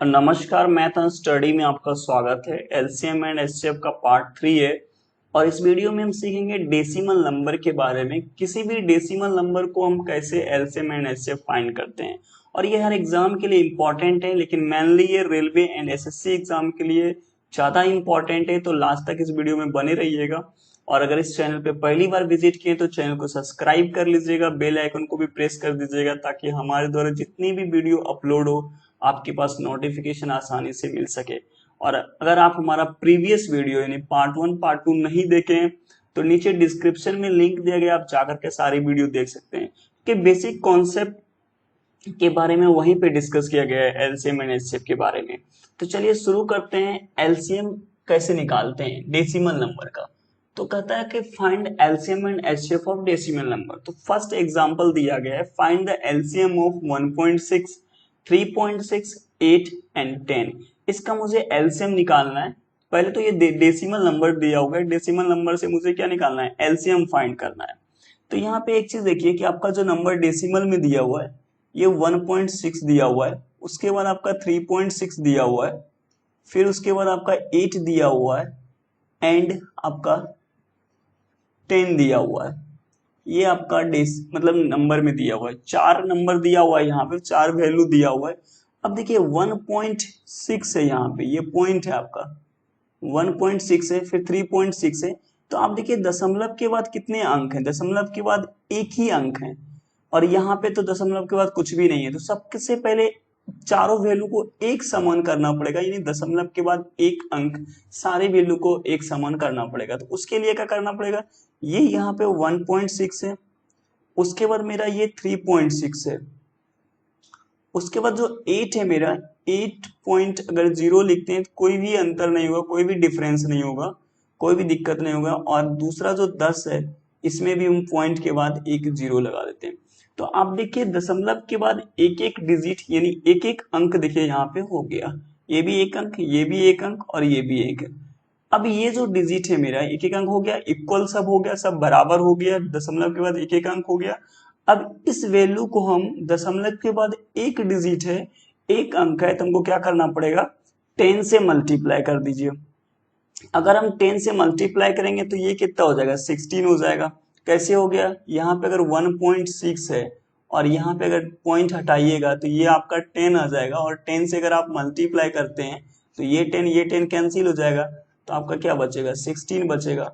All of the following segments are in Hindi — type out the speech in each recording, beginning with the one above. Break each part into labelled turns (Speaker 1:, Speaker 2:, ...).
Speaker 1: नमस्कार, मैथ एंड स्टडी में आपका स्वागत है। एलसीएम एंड एचसीएफ का पार्ट 3 है और इस वीडियो में हम सीखेंगे डेसिमल नंबर के बारे में। किसी भी डेसिमल नंबर को हम कैसे एलसीएम एंड एचसीएफ फाइंड करते हैं और ये हर एग्जाम के लिए इम्पोर्टेंट है, लेकिन मेनली ये रेलवे एंड एसएससी एग्जाम के लिए ज्यादा इम्पोर्टेंट है। तो लास्ट तक इस वीडियो में बने रहिएगा और अगर इस चैनल पे पहली बार विजिट किए तो चैनल को सब्सक्राइब कर लीजिएगा, बेल आइकन को भी प्रेस कर दीजिएगा ताकि हमारे द्वारा जितनी भी वीडियो अपलोड हो आपके पास नोटिफिकेशन आसानी से मिल सके। और अगर आप हमारा प्रीवियस वीडियो यानी पार्ट 1 पार्ट 2 नहीं देखे हैं तो नीचे डिस्क्रिप्शन में लिंक दिया गया, आप जाकर के सारी वीडियो देख सकते हैं कि बेसिक कॉन्सेप्ट के बारे में वहीं पे डिस्कस किया गया है एलसीएम एंड एचसीएफ के बारे में। तो चलिए शुरू करते हैं। एलसीएम कैसे निकालते हैं डेसिमल नंबर का। तो कहता है कि find LCM and HCF of decimal number. तो फर्स्ट एग्जांपल दिया गया है, find the LCM of 1.6, 3.6, 8 and 10। इसका मुझे एलसीएम निकालना है। पहले तो ये डेसिमल नंबर दिया होगा, डेसिमल नंबर से मुझे क्या निकालना है, एलसीएम फाइंड करना है। तो यहाँ पे एक चीज देखिए कि आपका जो नंबर डेसिमल में दिया हुआ है ये 1.6 दिया हुआ है, उसके बाद आपका 3.6 दिया हुआ है, फिर उसके बाद आपका 8 दिया हुआ है एंड आपका 10 दिया हुआ है। ये आपका मतलब नंबर में दिया हुआ है, 4 नंबर दिया हुआ है, यहाँ पे 4 वैल्यू दिया हुआ है। अब देखिए 1.6 है, यहाँ पे ये पॉइंट है आपका 1.6 है, फिर 3.6 है। तो आप देखिए दशमलव के बाद कितने अंक हैं, दशमलव के बाद एक ही अंक है और यहाँ पे तो दशमलव के बाद कुछ भी नहीं है। तो सबसे पहले चारों वैल्यू को एक समान करना पड़ेगा, यानी दशमलव के बाद एक अंक सारे वैल्यू को एक समान करना पड़ेगा। तो उसके लिए क्या करना पड़ेगा, ये यहाँ पे 1.6 है, उसके बाद मेरा ये 3.6 है, उसके बाद जो 8 है मेरा 8 पॉइंट अगर 0 लिखते हैं तो कोई भी अंतर नहीं होगा, कोई भी डिफरेंस नहीं होगा, कोई भी दिक्कत नहीं होगा। और दूसरा जो 10 है इसमें भी हम पॉइंट के बाद एक 0 लगा देते हैं। तो आप देखिए दशमलव के बाद एक एक डिजिट यानी एक एक अंक देखिए यहाँ पे हो गया, ये भी एक अंक, ये भी एक अंक और ये भी एक। अब ये जो डिजिट है मेरा एक एक अंक हो गया, इक्वल सब हो गया, सब बराबर हो गया, दशमलव के बाद एक एक अंक हो गया। अब इस वैल्यू को हम दशमलव के बाद एक डिजिट है, एक अंक है, तो हमको क्या करना पड़ेगा, 10 से मल्टीप्लाई कर दीजिए। अगर हम 10 से मल्टीप्लाई करेंगे तो ये कितना हो जाएगा, 16 हो जाएगा। कैसे हो गया, यहाँ पे अगर 1.6 है और यहाँ पे अगर पॉइंट हटाइएगा तो ये आपका 10 आ जाएगा, और 10 से अगर आप मल्टीप्लाई करते हैं तो ये 10 कैंसिल हो जाएगा, तो आपका क्या बचेगा, 16 बचेगा।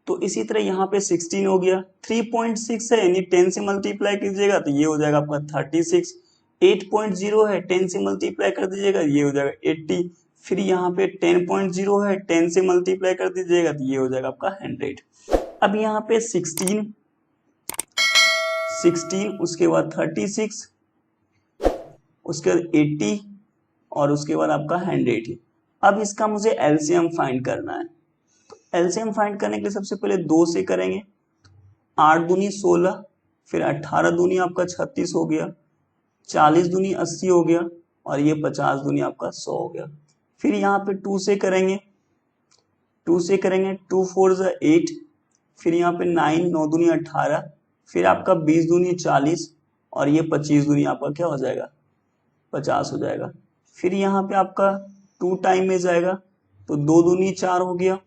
Speaker 1: तो इसी तरह यहाँ पे 16 हो गया, 3.6 है यानी 10 से मल्टीप्लाई कीजिएगा तो ये हो जाएगा आपका 36। 8.0 है 10 से मल्टीप्लाई कर दीजिएगा ये हो जाएगा 80। फिर यहाँ पे 10.0 है 10 से मल्टीप्लाई कर दीजिएगा तो ये हो जाएगा आपका 100। अब यहाँ पे 16, उसके बाद 36, उसके बाद 80 और उसके बाद आपका 100। अब इसका मुझे एलसीएम फाइंड करना है। एलसीएम फाइंड करने के लिए सबसे पहले 2 से करेंगे, 8 दूनी 16, फिर 18 दूनी आपका 36 हो गया, 40 दूनी 80 हो गया और ये 50 दूनी आपका 100 हो गया। फिर यहाँ पे 2 से करेंगे, 2 4 8, फिर यहाँ पे 9 9 दूनी 18, फिर आपका 20 दूनी 40 और ये 25 दूनी आपका क्या हो जाएगा, 50 हो जाएगा। फिर यहाँ पे आपका 2 टाइम में जाएगा तो 2 दूनी 4 हो गया,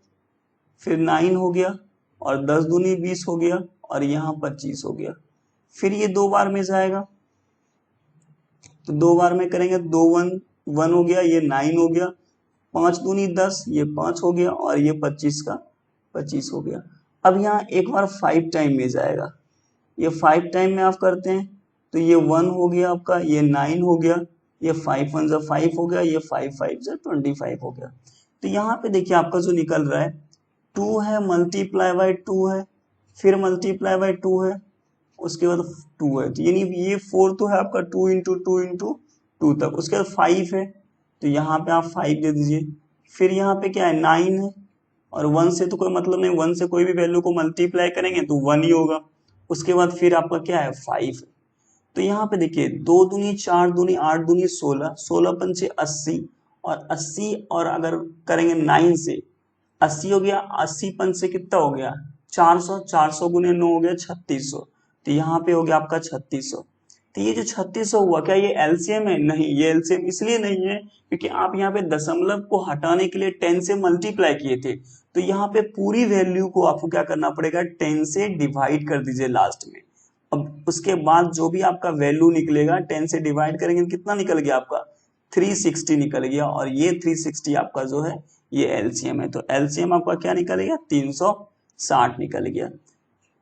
Speaker 1: फिर 9 हो गया और 10 दूनी 20 हो गया और यहाँ 25 हो गया। फिर ये 2 बार में जाएगा तो 2 बार में करेंगे, 2 1 हो गया, ये 9 हो गया, 5 दूनी 10, ये 5 हो गया और ये 25 का 25 हो गया। अब यहाँ एक बार 5 टाइम में जाएगा, ये 5 टाइम में आप करते हैं तो ये 1 हो गया आपका, ये 9 हो गया, ये 5 1 5 हो गया, ये 5 5 25 हो गया। तो यहाँ पे देखिए आपका जो निकल रहा है 2 है मल्टीप्लाई बाय 2 है, फिर मल्टीप्लाई बाय 2 है, उसके बाद 2 है, तो यानी ये 4 तो है आपका 2 इंटू 2 इंटू 2 तक। उसके बाद 5 है तो यहाँ पे आप 5 दे दीजिए। फिर यहाँ पे क्या है 9 है और 1 से तो कोई मतलब नहीं, 1 से कोई भी वैल्यू को मल्टीप्लाई करेंगे तो 1 ही होगा। उसके बाद फिर आपका क्या है 5। तो यहाँ पे देखिए 2 दूनी 4 दूनी 8 दूनी 16, 16 पंचे 80 और 80 और अगर करेंगे 9 से 80 हो गया, 80 पंच से कितना हो गया 400, 400 गुने 9 हो गया 3600, तो यहाँ पे हो गया आपका 3600। तो ये जो 3600 हुआ क्या ये एलसीएम है? नहीं, ये एलसीएम इसलिए नहीं है क्योंकि आप यहाँ पे दशमलव को हटाने के लिए 10 से मल्टीप्लाई किए थे, तो यहाँ पे पूरी वैल्यू को आपको क्या करना पड़ेगा, 10 से डिवाइड कर दीजिए लास्ट में। अब उसके बाद जो भी आपका वैल्यू निकलेगा 10 से डिवाइड करेंगे कितना निकल गया आपका, 360 निकल गया, और ये 360 आपका जो है ये एलसीएम है। तो एलसीएम आपका क्या निकल गया, 360 निकल गया।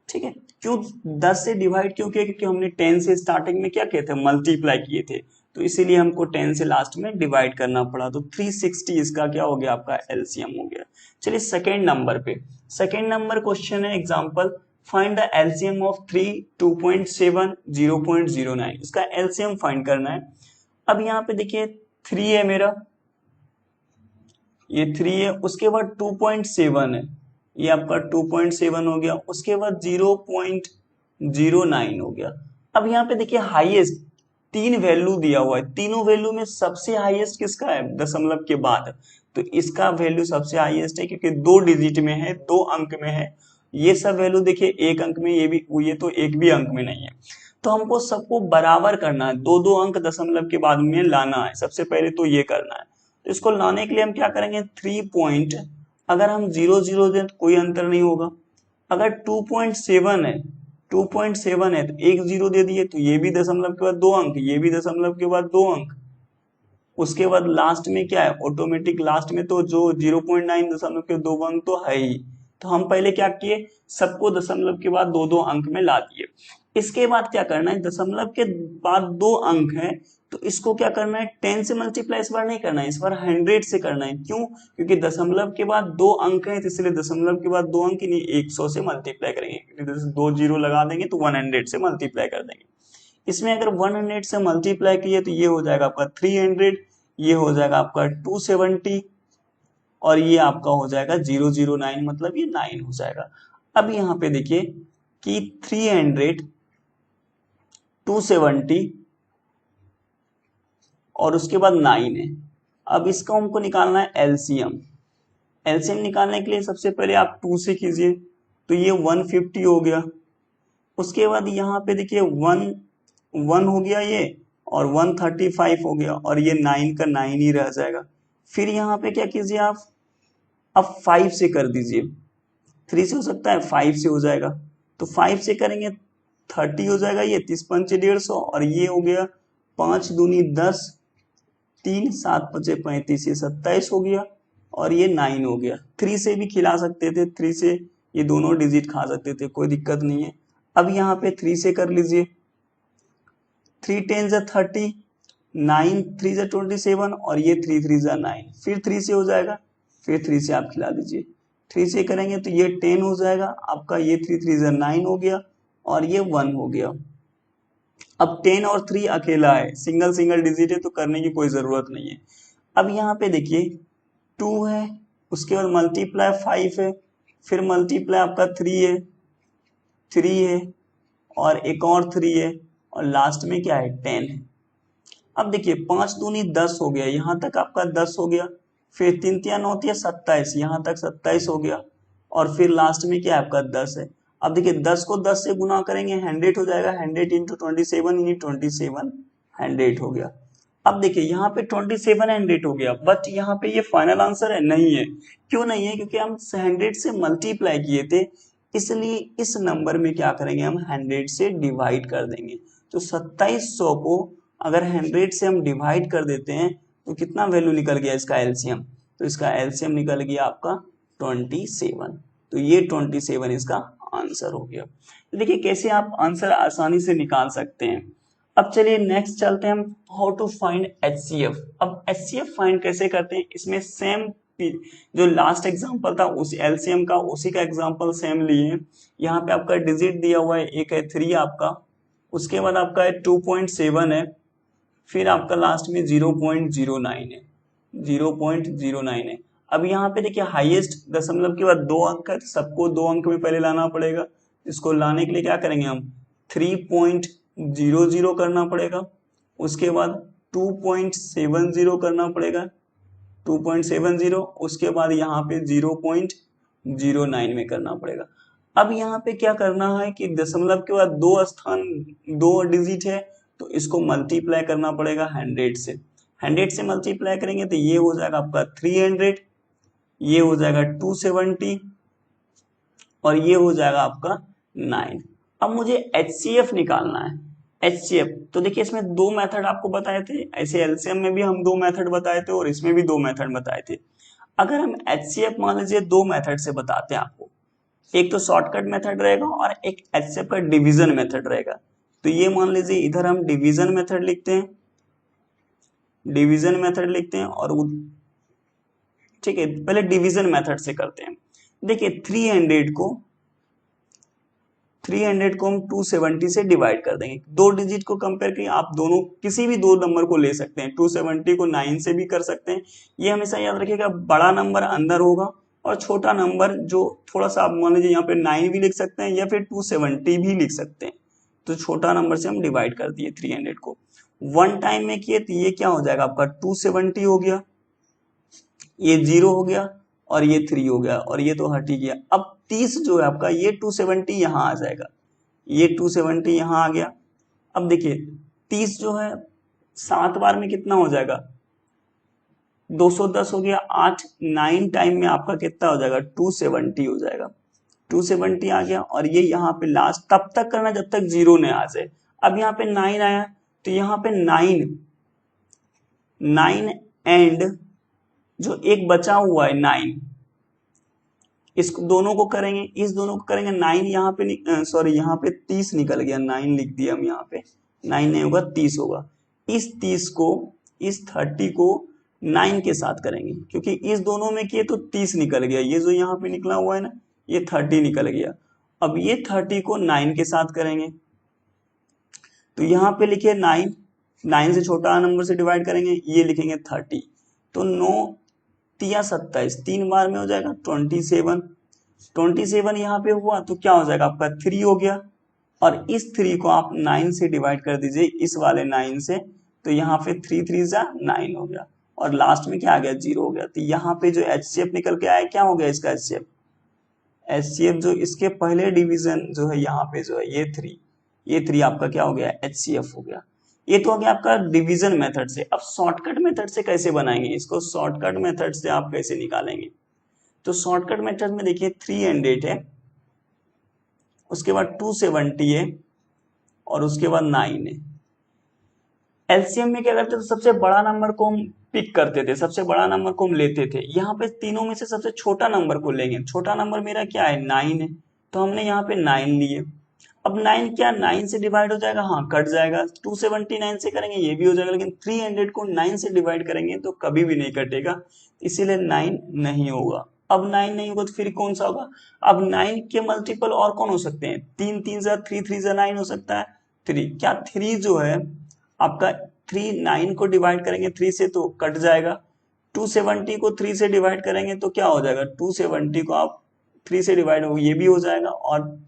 Speaker 1: ठीक है, क्यों 10 से डिवाइड क्यों किया, क्योंकि हमने 10 से स्टार्टिंग में क्या किए थे, मल्टीप्लाई किए थे, तो इसीलिए हमको 10 से लास्ट में डिवाइड करना पड़ा। तो 360 इसका क्या हो गया, आपका एलसीएम हो गया। चलिए सेकेंड नंबर पे, सेकेंड नंबर क्वेश्चन है example, find the LCM of 3, 2.7, 0.09। इसका एलसीएम फाइंड करना है। अब यहाँ पे देखिए 3 है मेरा, ये 3 है, उसके बाद 2.7 है, ये आपका 2.7 हो गया, उसके बाद 0.09 हो गया। अब यहाँ पे देखिए हाईएस्ट 3 वैल्यू दिया हुआ है, तीनों वैल्यू में सबसे हाईएस्ट किसका है, दशमलव के बाद, तो इसका वैल्यू सबसे हाईएस्ट है क्योंकि 2 डिजिट में है, 2 अंक में है। ये सब वैल्यू देखिए 1 अंक में, ये भी, ये तो एक भी अंक में नहीं है, तो हमको सबको बराबर करना है, 2-2 अंक दशमलव के बाद में लाना है, सबसे पहले तो ये करना है। तो इसको लाने के लिए हम क्या करेंगे, 3 पॉइंट, अगर हम 0 दें तो कोई अंतर नहीं होगा, अगर 2.7 है, 2.7 है तो एक 0 दे दिए, तो ये भी दशमलव के बाद 2 अंक, ये भी दशमलव के बाद 2 अंक, उसके बाद लास्ट में क्या है, ऑटोमेटिक लास्ट में तो जो 0.9 दशमलव के 2 अंक तो है ही, तो हम पहले क्या किए, सबको दशमलव के बाद 2-2 अंक में ला दिए। इसके बाद क्या करना है, दशमलव के बाद 2 अंक है, तो इसको क्या करना है, 10 से मल्टीप्लाई इस बार नहीं करना है, इस बार 100 से करना है। क्यों, क्योंकि दशमलव के बाद 2 अंक है, तो इसलिए दशमलव के बाद 2 अंक नहीं 100 से मल्टीप्लाई करेंगे, जैसे 2 0 लगा देंगे तो 100 से मल्टीप्लाई कर देंगे। इसमें अगर 100 से मल्टीप्लाई किए तो ये हो जाएगा आपका 300, ये हो जाएगा आपका 270, और ये आपका हो जाएगा 009, मतलब ये 9 हो जाएगा। अब यहाँ पे देखिए कि 300, 270 और उसके बाद 9 है। अब इसका हमको निकालना है एलसीएम। एलसीएम निकालने के लिए सबसे पहले आप 2 से कीजिए, तो ये 150 हो गया। उसके बाद यहाँ पे देखिए 1 हो गया ये, और 135 हो गया, और ये 9 का 9 ही रह जाएगा। फिर यहाँ पे क्या कीजिए आप, अब 5 से कर दीजिए, 3 से हो सकता है, 5 से हो जाएगा, तो 5 से करेंगे 30 हो जाएगा, ये 30 पंचे 150, और ये हो गया 5 दूनी 10, 3 7 पंचे 35, ये 27 हो गया, और ये 9 हो गया। 3 से भी खिला सकते थे, 3 से ये दोनों डिजिट खा सकते थे, कोई दिक्कत नहीं है। अब यहाँ पे 3 से कर लीजिए, 3 10 30, 9 3 27, और ये 3 3 9, फिर 3 से हो जाएगा, फिर 3 से आप खिला दीजिए, 3 से करेंगे तो ये 10 हो जाएगा आपका, ये 3 3 9 हो गया, और ये 1 हो गया। अब 10 और 3 अकेला है, सिंगल सिंगल डिजिट है, तो करने की कोई जरूरत नहीं है। अब यहाँ पे देखिए 2 है, उसके बाद मल्टीप्लाई 5 है, फिर मल्टीप्लाई आपका 3 है, 3 है, और एक और 3 है, और लास्ट में क्या है 10 है। अब देखिए 5 दूनी 10 हो गया, यहाँ तक आपका 10 हो गया, फिर 3 3 9 27, यहाँ तक 27 हो गया, और फिर लास्ट में क्या है आपका 10 है। अब देखिए 10 को 10 से गुना करेंगे 100 हो जाएगा, 100 इंटू 27 यानी 2700 हो गया। अब देखिए यहाँ पे 2700 हो गया, बट यहाँ पे ये फाइनल आंसर है, नहीं है। क्यों नहीं है, क्योंकि हम 100 से मल्टीप्लाई किए थे, इसलिए इस नंबर में क्या करेंगे, हम 100 से डिवाइड कर देंगे। तो 2700 को अगर 100 से हम डिवाइड कर देते हैं तो कितना वैल्यू निकल गया इसका एलसीएम, तो इसका एलसीएम निकल गया आपका 27। तो ये 27 इसका आंसर हो गया। तो देखिए कैसे आप आंसर आसानी से निकाल सकते हैं। अब चलिए नेक्स्ट चलते हैं हम, हाउ टू फाइंड एचसीएफ। अब एचसीएफ फाइंड कैसे करते हैं, इसमें सेम जो लास्ट एग्जांपल था उस एलसीएम का, उसी का एग्जांपल सेम लिए। यहाँ पे आपका डिजिट दिया हुआ है, एक है 3 आपका, उसके बाद आपका है 2.7 है, फिर आपका लास्ट में 0.09 है, 0.09 है। अब यहाँ पे देखिए हाईएस्ट दशमलव के बाद 2 अंक है, सबको 2 अंक में पहले लाना पड़ेगा। इसको लाने के लिए क्या करेंगे हम, 3.00 करना पड़ेगा, उसके बाद 2.70 करना पड़ेगा, 2.70, उसके बाद यहाँ पे 0.09 में करना पड़ेगा। अब यहाँ पे क्या करना है कि दशमलव के बाद 2 स्थान 2 डिजिट है, तो इसको मल्टीप्लाई करना पड़ेगा 100 से। 100 से मल्टीप्लाई करेंगे तो ये हो जाएगा आपका 300, ये हो जाएगा 270 और ये हो जाएगा आपका 9। अब मुझे HCF निकालना है। HCF तो देखिए इसमें दो मेथड आपको बताए थे, ऐसे एलसीएम में भी हम दो मेथड बताए थे और इसमें भी दो मेथड बताए थे। अगर हम HCF मान लीजिए दो मेथड से बताते हैं आपको, एक तो शॉर्टकट मेथड रहेगा और एक HCF का डिवीजन मेथड रहेगा। तो ये मान लीजिए इधर हम डिवीजन मेथड लिखते हैं, डिवीजन मेथड लिखते हैं और ठीक है पहले डिवीजन मेथड से करते हैं। देखिए 300 को हम 270 से डिवाइड कर देंगे। दो डिजिट को कंपेयर करिए, आप दोनों किसी भी दो नंबर को ले सकते हैं, 270 को 9 से भी कर सकते हैं। ये हमेशा याद रखिएगा बड़ा नंबर अंदर होगा और छोटा नंबर जो थोड़ा सा आप मान लीजिए यहाँ पे 9 भी लिख सकते हैं या फिर 270 भी लिख सकते हैं। तो छोटा नंबर से हम डिवाइड कर दिए 300 को, वन टाइम में किए तो ये क्या हो जाएगा आपका 270 हो गया, ये 0 हो गया और ये 3 हो गया और ये तो हट ही गया। अब 30 जो है आपका ये 270 यहाँ आ जाएगा, ये 270 यहाँ आ गया। अब देखिए 30 जो है 7 बार में कितना हो जाएगा 210 हो गया, 9 टाइम में आपका कितना हो जाएगा 270 हो जाएगा, 270 आ गया। और ये यहाँ पे लास्ट तब तक करना जब तक 0 नहीं आ जाए। अब यहाँ पे 9 आया तो यहाँ पे 9 एंड जो एक बचा हुआ है 9, इस दोनों को करेंगे, इस दोनों को करेंगे 9 यहाँ पे सॉरी यहाँ पे 30 निकल गया, 9 लिख दिया हम यहाँ पे, 9 नहीं होगा 30 होगा। इस 30 को इस 30 को 9 के साथ करेंगे क्योंकि इस दोनों में किए तो 30 निकल गया, ये जो यहाँ पे निकला हुआ है ना ये 30 निकल गया। अब ये 30 को 9 के साथ करेंगे तो यहाँ पे लिखिए 9 से छोटा नंबर से डिवाइड करेंगे, ये लिखेंगे 30। तो 9 तिया 27, 3 बार में हो जाएगा 27 यहाँ पे हुआ तो क्या हो जाएगा आपका 3 हो गया। और इस 3 को आप 9 से डिवाइड कर दीजिए इस वाले 9 से, तो यहाँ पे 3 3 जा 9 हो गया और लास्ट में क्या आ गया 0 हो गया। तो यहाँ पे जो HCF निकल के आया क्या हो गया इसका HCF जो इसके पहले डिवीजन जो है यहाँ पे जो है ये 3 आपका क्या हो गया HCF हो गया। ये तो हो गया आपका डिवीजन मेथड से। अब शॉर्टकट मेथड से कैसे बनाएंगे इसको, शॉर्टकट मेथड से आप कैसे निकालेंगे, तो शॉर्टकट मेथड में देखिए 300 है, उसके बाद 270 है और उसके बाद 9 है। एलसीएम में क्या करते थे, सबसे बड़ा नंबर को हम पिक करते थे, सबसे बड़ा नंबर को हम लेते थे। यहाँ पे तीनों में से सबसे छोटा नंबर को लेंगे, छोटा नंबर मेरा क्या है 9 है, तो हमने यहाँ पे 9 लिए। अब 9 क्या 9 से डिवाइड हो जाएगा, हाँ कट जाएगा, 279 से करेंगे ये भी हो जाएगा, लेकिन 300 को 9 से डिवाइड करेंगे तो कभी भी नहीं कटेगा, इसीलिए 9 नहीं होगा। अब 9 नहीं होगा तो फिर कौन सा होगा, अब 9 के मल्टीपल और कौन हो सकते हैं, 3 3 जा 3 3 जा 9 हो सकता है 3, क्या 3 जो है आपका 3 9 को डिवाइड करेंगे 3 से तो कट जाएगा, 270 को 3 से डिवाइड करेंगे तो क्या हो जाएगा 270 को आप 3 से डिवाइड हो ये भी हो जाएगा, और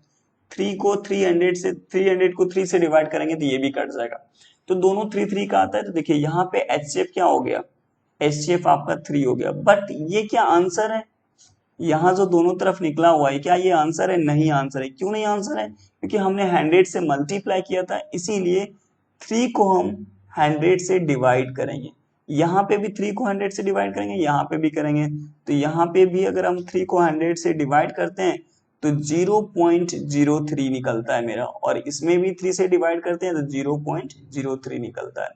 Speaker 1: 3 को 300 को 3 से डिवाइड करेंगे तो ये भी कट जाएगा। तो दोनों 3 3 का आता है। तो देखिए यहाँ पे HCF क्या हो गया, HCF आपका 3 हो गया। बट ये क्या आंसर है, यहाँ जो दोनों तरफ निकला हुआ है क्या ये आंसर है, नहीं आंसर है। क्यों नहीं आंसर है, क्योंकि हमने 100 से मल्टीप्लाई किया था, इसीलिए 3 को हम 100 से डिवाइड करेंगे। यहाँ पे भी 3 को 100 से डिवाइड करेंगे, यहाँ पे भी करेंगे, तो यहाँ पे भी अगर हम 3 को 100 से डिवाइड करते हैं तो 0.03 निकलता है मेरा, और इसमें भी 3 से डिवाइड करते हैं तो 0.03 निकलता है।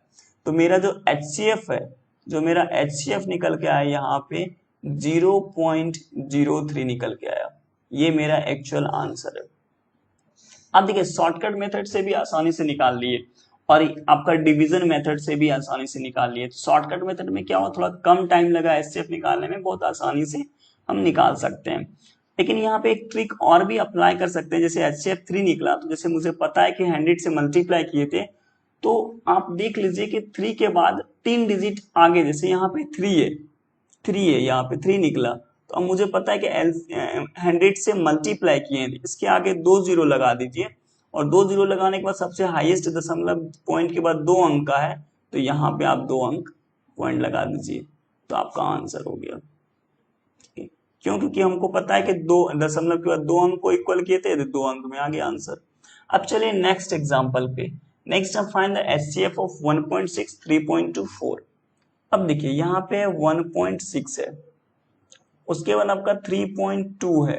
Speaker 1: तो मेरा जो HCF है, जो मेरा HCF निकल के आया यहाँ पे 0.03 निकल के आया, ये मेरा एक्चुअल आंसर है। अब देखिए शॉर्टकट मेथड से भी आसानी से निकाल लिए और आपका डिवीजन मेथड से भी आसानी से निकाल लिए। शॉर्टकट मेथड में क्या हुआ, थोड़ा कम टाइम लगा HCF निकालने में, बहुत आसानी से हम निकाल सकते हैं। लेकिन यहाँ पे एक ट्रिक और भी अप्लाई कर सकते हैं, जैसे HCF 3 निकला, तो जैसे मुझे पता है कि 100 से मल्टीप्लाई किए थे, तो आप देख लीजिए कि 3 के बाद 3 डिजिट आगे, जैसे यहाँ पे 3 है यहाँ पे 3 निकला, तो अब मुझे पता है कि 100 से मल्टीप्लाई किए हैं, इसके आगे 2 जीरो लगा दीजिए, और 2 जीरो लगाने के बाद सबसे हाईएस्ट दशमलव पॉइंट के बाद 2 अंक का है, तो यहाँ पे आप 2 अंक पॉइंट लगा दीजिए, तो आपका आंसर हो गया। क्यों, क्योंकि हमको पता है कि 2 दशमलव के बाद 2 अंक को इक्वल किए थे, तो 2 अंक में आ गया आंसर। अब चलिए नेक्स्ट एग्जाम्पल पे। नेक्स्ट हम फाइंड द एचसीएफ ऑफ 1.6 3.24। अब देखिए यहाँ पे 1.6 है, उसके बाद आपका 3.2 है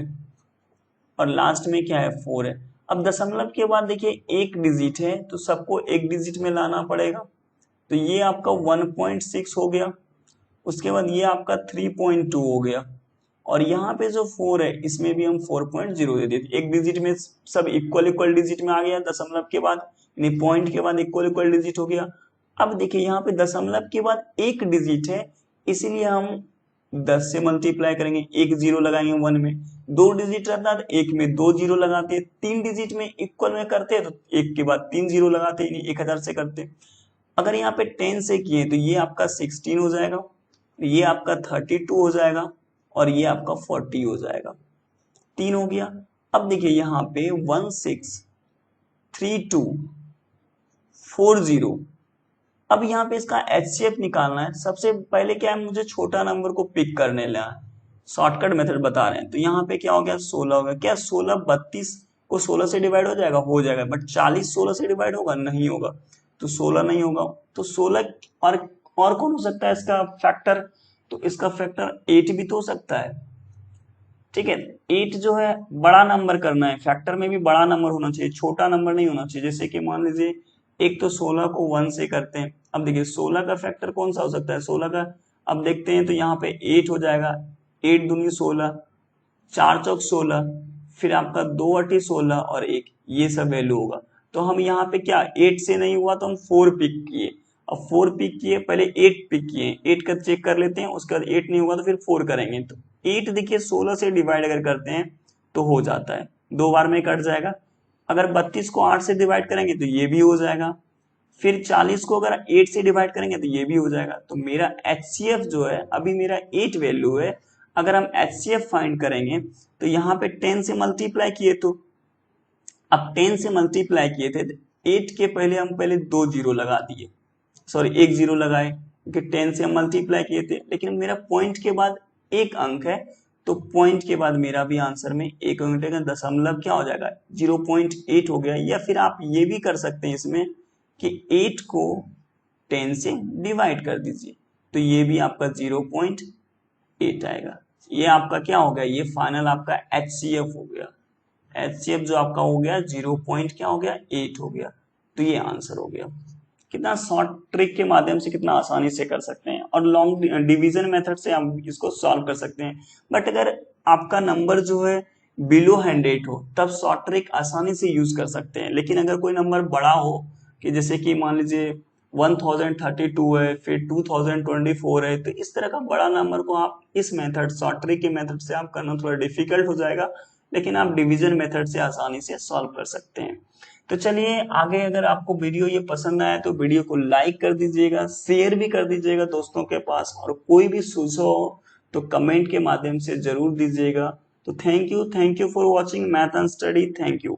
Speaker 1: और लास्ट में क्या है 4 है। अब दशमलव के बाद देखिए एक डिजिट है तो सबको एक डिजिट में लाना पड़ेगा, तो ये आपका 1.6 हो गया, उसके बाद ये आपका 3.2 हो गया और यहाँ पे जो 4 है इसमें भी हम 4.0 दे देते, एक डिजिट में सब इक्वल इक्वल डिजिट में आ गया, दशमलव के बाद यानी पॉइंट के बाद इक्वल इक्वल डिजिट हो गया। अब देखिए यहाँ पे दशमलव के बाद एक डिजिट है, इसीलिए हम 10 से मल्टीप्लाई करेंगे, एक जीरो लगाएंगे 1 में, दो डिजिट रहता है तो एक में दो जीरो लगाते, तीन डिजिट में इक्वल में करते तो एक के बाद तीन जीरो लगाते, यानी 1000 से करते। अगर यहाँ पे 10 से किए तो ये आपका 16 हो जाएगा, ये आपका 32 हो जाएगा और ये आपका 40 हो जाएगा, 3 हो गया। अब देखिए यहाँ पे 163240, अब यहाँ पे इसका एचसीएफ निकालना है। सबसे पहले क्या है, मुझे छोटा नंबर को पिक करने ला है, शॉर्टकट मेथड बता रहे हैं। तो यहाँ पे क्या हो गया 16 हो गया, क्या 16 32 को 16 से डिवाइड हो जाएगा, हो जाएगा, बट 40 16 से डिवाइड होगा, नहीं होगा, तो 16 नहीं होगा। तो 16 और कौन हो सकता है इसका फैक्टर, तो इसका फैक्टर 8 भी तो हो सकता है, ठीक है। 8 जो है बड़ा नंबर करना है, फैक्टर में भी बड़ा नंबर होना चाहिए, छोटा नंबर नहीं होना चाहिए। जैसे कि मान लीजिए एक तो 16 को 1 से करते हैं, अब देखिए 16 का फैक्टर कौन सा हो सकता है, 16 का अब देखते हैं तो यहाँ पे 8 हो जाएगा, 8 दूनी 16, 4 चौक 16, फिर आपका 2 अठी 16 और 1, ये सब वैल्यू होगा। तो हम यहाँ पे क्या 8 से नहीं हुआ तो हम 4 पिक किए, अब 4 पिक किए, पहले 8 पिक किए, 8 का चेक कर लेते हैं, उसके बाद 8 नहीं होगा तो फिर 4 करेंगे। तो 8 देखिए 16 से डिवाइड अगर करते हैं तो हो जाता है, दो बार में कट जाएगा। अगर 32 को 8 से डिवाइड करेंगे तो ये भी हो जाएगा, फिर 40 को अगर 8 से डिवाइड करेंगे तो ये भी हो जाएगा। तो मेरा एचसीएफ जो है अभी मेरा 8 वैल्यू है। अगर हम एचसीएफ फाइंड करेंगे तो यहाँ पे 10 से मल्टीप्लाई किए, तो अब 10 से मल्टीप्लाई किए थे 8 के पहले हम पहले दो जीरो लगा दिए, सॉरी एक जीरो लगाए, क्योंकि 10 से हम मल्टीप्लाई किए थे, लेकिन मेरा पॉइंट के बाद एक अंक है, तो पॉइंट के बाद मेरा भी आंसर में एक अंक का दशमलव क्या हो जाएगा 0.8 हो गया। या फिर आप ये भी कर सकते हैं इसमें कि 8 को 10 से डिवाइड कर दीजिए, तो ये भी आपका 0.8 आएगा। ये आपका क्या हो गया, ये फाइनल आपका एचसीएफ हो गया। एचसीएफ जो आपका हो गया 0.8 हो गया, तो ये आंसर हो गया। कितना शॉर्ट ट्रिक के माध्यम से कितना आसानी से कर सकते हैं, और लॉन्ग डिवीजन मेथड से हम इसको सॉल्व कर सकते हैं। बट अगर आपका नंबर जो है बिलो 100 हो तब शॉर्ट ट्रिक आसानी से यूज कर सकते हैं, लेकिन अगर कोई नंबर बड़ा हो कि जैसे कि मान लीजिए 1032 है, फिर 2024 है, तो इस तरह का बड़ा नंबर को आप इस मेथड शॉर्ट ट्रिक के मेथड से आप करना थोड़ा डिफिकल्ट हो जाएगा, लेकिन आप डिवीजन मेथड से आसानी से सॉल्व कर सकते हैं। तो चलिए आगे, अगर आपको वीडियो ये पसंद आया तो वीडियो को लाइक कर दीजिएगा, शेयर भी कर दीजिएगा दोस्तों के पास, और कोई भी सुझाव हो तो कमेंट के माध्यम से जरूर दीजिएगा। तो thank you for watching math and study, thank you.